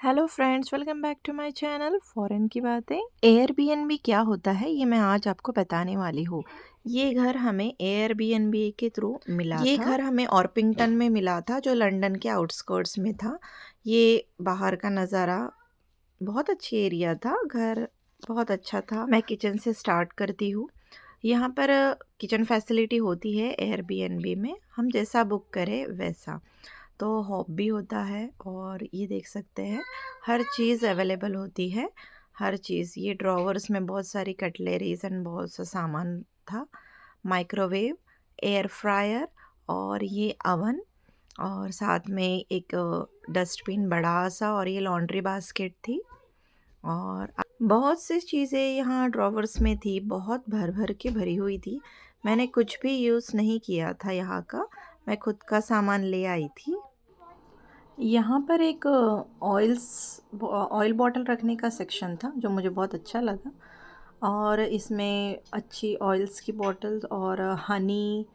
Hello friends, welcome back to my channel foreign की बातें। Airbnb क्या होता है ये मैं आज आपको बताने वाली हूँ। ये घर हमें एयरबीएनबी के थ्रू मिला था। ये घर हमें ऑर्पिंगटन में मिला था जो लंदन के आउटस्कर्ट्स में था। ये बाहर का नज़ारा बहुत अच्छी एरिया था। घर बहुत अच्छा था। मैं किचन से स्टार्ट करती हूँ। यहाँ पर किचन फैसिलिटी होती है एयरबीएनबी में, हम जैसा बुक करें वैसा। तो हॉब भी होता है और ये देख सकते हैं हर चीज़ अवेलेबल होती है। हर चीज़, ये ड्रॉवर्स में बहुत सारी कटलरीज एंड बहुत सा सामान था। माइक्रोवेव, एयर फ्रायर और ये अवन, और साथ में एक डस्टबिन बड़ा सा, और ये लॉन्ड्री बास्केट थी। और बहुत सी चीज़ें यहाँ ड्रॉवर्स में थी, बहुत भर भर के भरी हुई थी। मैंने कुछ भी यूज़ नहीं किया था यहाँ का, मैं खुद का सामान ले आई थी। यहाँ पर एक ऑयल बॉटल रखने का सेक्शन था जो मुझे बहुत अच्छा लगा, और इसमें अच्छी ऑयल्स की बॉटल्स और हनी,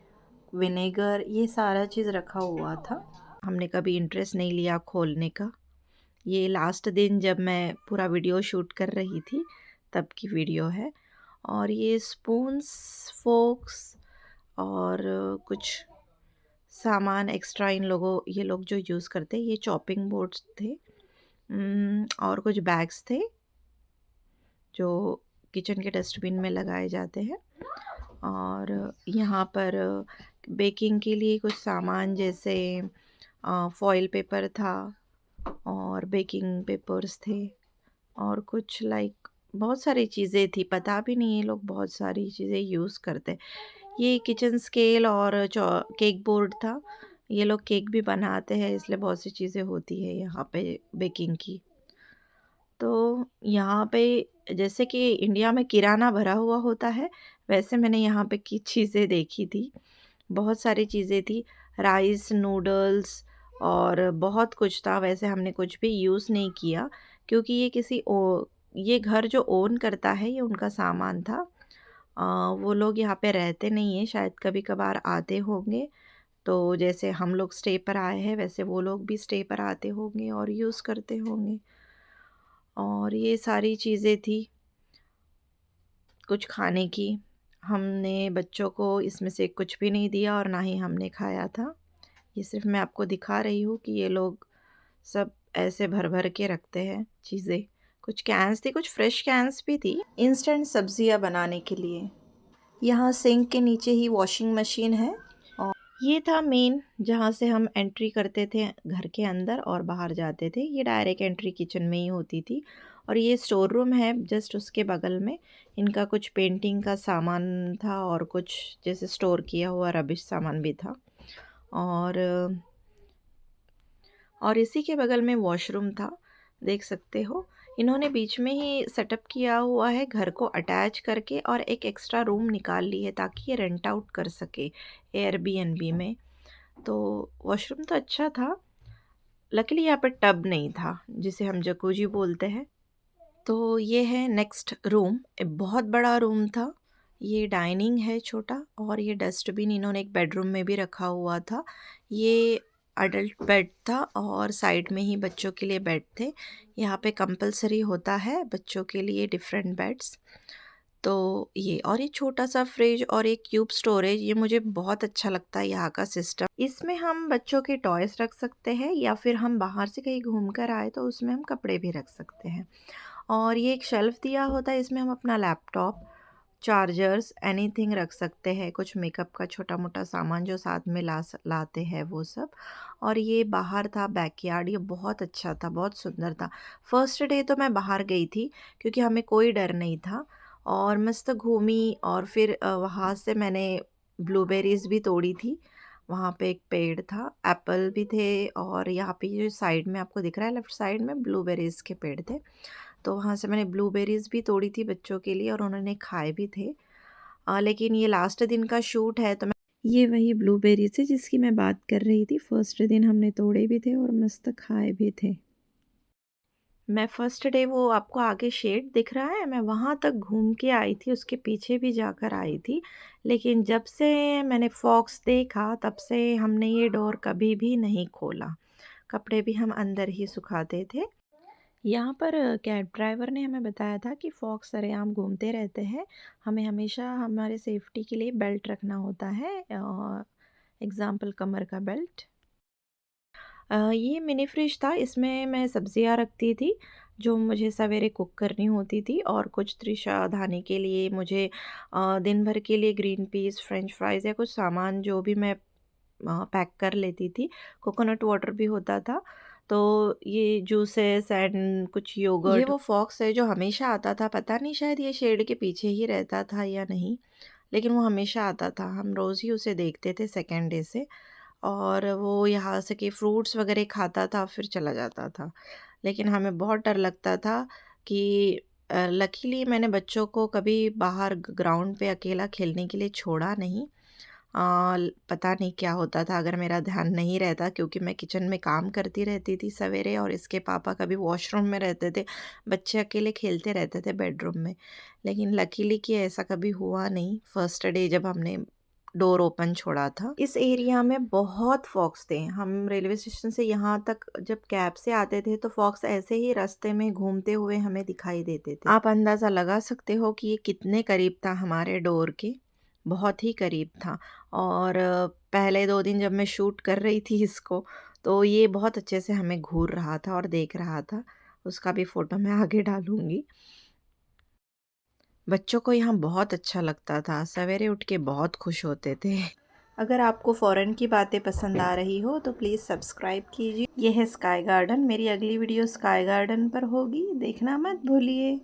विनेगर, ये सारा चीज़ रखा हुआ था। हमने कभी इंटरेस्ट नहीं लिया खोलने का। ये लास्ट दिन जब मैं पूरा वीडियो शूट कर रही थी तब की वीडियो है। और ये स्पून्स, फोक्स और कुछ सामान एक्स्ट्रा ये लोग जो यूज़ करते हैं, ये चॉपिंग बोर्ड्स थे। और कुछ बैग्स थे जो किचन के डस्टबिन में लगाए जाते हैं। और यहाँ पर बेकिंग के लिए कुछ सामान जैसे फॉइल पेपर था और बेकिंग पेपर्स थे, और कुछ लाइक बहुत सारी चीज़ें थी, पता भी नहीं, ये लोग बहुत सारी चीज़ें यूज़ करते। ये किचन स्केल और केक बोर्ड था। ये लोग केक भी बनाते हैं, इसलिए बहुत सी चीज़ें होती है यहाँ पे बेकिंग की। तो यहाँ पे जैसे कि इंडिया में किराना भरा हुआ होता है, वैसे मैंने यहाँ पे की चीज़ें देखी थी। बहुत सारी चीज़ें थी, राइस, नूडल्स और बहुत कुछ था। वैसे हमने कुछ भी यूज़ नहीं किया क्योंकि ये घर जो ओन करता है, ये उनका सामान था। वो लोग यहाँ पे रहते नहीं हैं, शायद कभी-कभार आते होंगे। तो जैसे हम लोग स्टे पर आए हैं, वैसे वो लोग भी स्टे पर आते होंगे और यूज़ करते होंगे। और ये सारी चीज़ें थी कुछ खाने की। हमने बच्चों को इसमें से कुछ भी नहीं दिया और ना ही हमने खाया था। ये सिर्फ़ मैं आपको दिखा रही हूँ कि ये लोग सब ऐसे भर-भर के रखते हैं चीज़ें। कुछ कैन्स थी, कुछ फ्रेश कैन्स भी थी, इंस्टेंट सब्ज़ियाँ बनाने के लिए। यहाँ सिंक के नीचे ही वॉशिंग मशीन है। और ये था मेन, जहाँ से हम एंट्री करते थे घर के अंदर और बाहर जाते थे। ये डायरेक्ट एंट्री किचन में ही होती थी। और ये स्टोर रूम है जस्ट उसके बगल में। इनका कुछ पेंटिंग का सामान था और कुछ जैसे स्टोर किया हुआ रबिश सामान भी था। और इसी के बगल में वॉशरूम था, देख सकते हो। इन्होंने बीच में ही सेटअप किया हुआ है घर को अटैच करके, और एक एक्स्ट्रा रूम निकाल ली है ताकि ये रेंट आउट कर सके एयरबीएनबी में। तो वॉशरूम तो अच्छा था, लकीली यहाँ पर टब नहीं था जिसे हम जकूजी बोलते हैं। तो ये है नेक्स्ट रूम, एक बहुत बड़ा रूम था। ये डाइनिंग है छोटा, और ये डस्टबिन इन्होंने एक बेडरूम में भी रखा हुआ था। ये अडल्ट बेड था और साइड में ही बच्चों के लिए बेड थे। यहाँ पे कंपलसरी होता है बच्चों के लिए डिफरेंट बेड्स। तो ये, और ये छोटा सा फ्रिज और एक क्यूब स्टोरेज, ये मुझे बहुत अच्छा लगता है यहाँ का सिस्टम। इसमें हम बच्चों के टॉयज रख सकते हैं, या फिर हम बाहर से कहीं घूम कर आए तो उसमें हम कपड़े भी रख सकते हैं। और ये एक शेल्फ़ दिया होता है, इसमें हम अपना लैपटॉप, चार्जर्स, एनीथिंग रख सकते हैं। कुछ मेकअप का छोटा-मोटा सामान जो साथ में लाते हैं वो सब। और ये बाहर था बैकयार्ड, ये बहुत अच्छा था, बहुत सुंदर था। फर्स्ट डे तो मैं बाहर गई थी क्योंकि हमें कोई डर नहीं था, और मस्त घूमी। और फिर वहाँ से मैंने ब्लूबेरीज़ भी तोड़ी थी। वहाँ पे एक पेड़ था, एप्पल भी थे, और यहाँ पे जो साइड में आपको दिख रहा है लेफ्ट साइड में, ब्लूबेरीज़ के पेड़ थे। तो वहाँ से मैंने ब्लूबेरीज़ भी तोड़ी थी बच्चों के लिए, और उन्होंने खाए भी थे। लेकिन ये लास्ट दिन का शूट है तो मैं, ये वही ब्लूबेरीज़ है जिसकी मैं बात कर रही थी। फर्स्ट दिन हमने तोड़े भी थे और मस्त खाए भी थे। मैं फर्स्ट डे, वो आपको आगे शेड दिख रहा है, मैं वहाँ तक घूम के आई थी, उसके पीछे भी जाकर आई थी। लेकिन जब से मैंने फॉक्स देखा तब से हमने ये डोर कभी भी नहीं खोला। कपड़े भी हम अंदर ही सुखाते थे। यहाँ पर कैब ड्राइवर ने हमें बताया था कि फॉक्स सरेआम घूमते रहते हैं। हमें हमेशा हमारे सेफ्टी के लिए बेल्ट रखना होता है, एग्ज़ाम्पल कमर का बेल्ट। ये मिनी फ्रिज था, इसमें मैं सब्जियां रखती थी जो मुझे सवेरे कुक करनी होती थी, और कुछ त्रिशाधानी के लिए मुझे दिन भर के लिए ग्रीन पीस, फ्रेंच फ्राइज़ या कुछ सामान जो भी मैं पैक कर लेती थी। कोकोनट वाटर भी होता था। तो ये जूसेस एंड कुछ योगर्ट, ये वो फॉक्स है जो हमेशा आता था। पता नहीं शायद ये शेड के पीछे ही रहता था या नहीं, लेकिन वो हमेशा आता था। हम रोज़ ही उसे देखते थे सेकेंड डे से, और वो यहाँ से के फ्रूट्स वगैरह खाता था फिर चला जाता था। लेकिन हमें बहुत डर लगता था कि लकीली मैंने बच्चों को कभी बाहर ग्राउंड पे अकेला खेलने के लिए छोड़ा नहीं। पता नहीं क्या होता था अगर मेरा ध्यान नहीं रहता, क्योंकि मैं किचन में काम करती रहती थी सवेरे, और इसके पापा कभी वॉशरूम में रहते थे। बच्चे अकेले खेलते रहते थे बेडरूम में। लेकिन लकीली कि ऐसा कभी हुआ नहीं फर्स्ट डे जब हमने डोर ओपन छोड़ा था। इस एरिया में बहुत फॉक्स थे। हम रेलवे स्टेशन से यहाँ तक जब कैब से आते थे तो फॉक्स ऐसे ही रास्ते में घूमते हुए हमें दिखाई देते थे। आप अंदाज़ा लगा सकते हो कि ये कितने करीब था हमारे डोर के, बहुत ही करीब था। और पहले 2 दिन जब मैं शूट कर रही थी इसको, तो ये बहुत अच्छे से हमें घूर रहा था और देख रहा था। उसका भी फ़ोटो मैं आगे डालूँगी। बच्चों को यहाँ बहुत अच्छा लगता था, सवेरे उठ के बहुत खुश होते थे। अगर आपको फ़ॉरेन की बातें पसंद आ रही हो तो प्लीज़ सब्सक्राइब कीजिए। ये है स्काई गार्डन। मेरी अगली वीडियो स्काई गार्डन पर होगी, देखना मत भूलिए।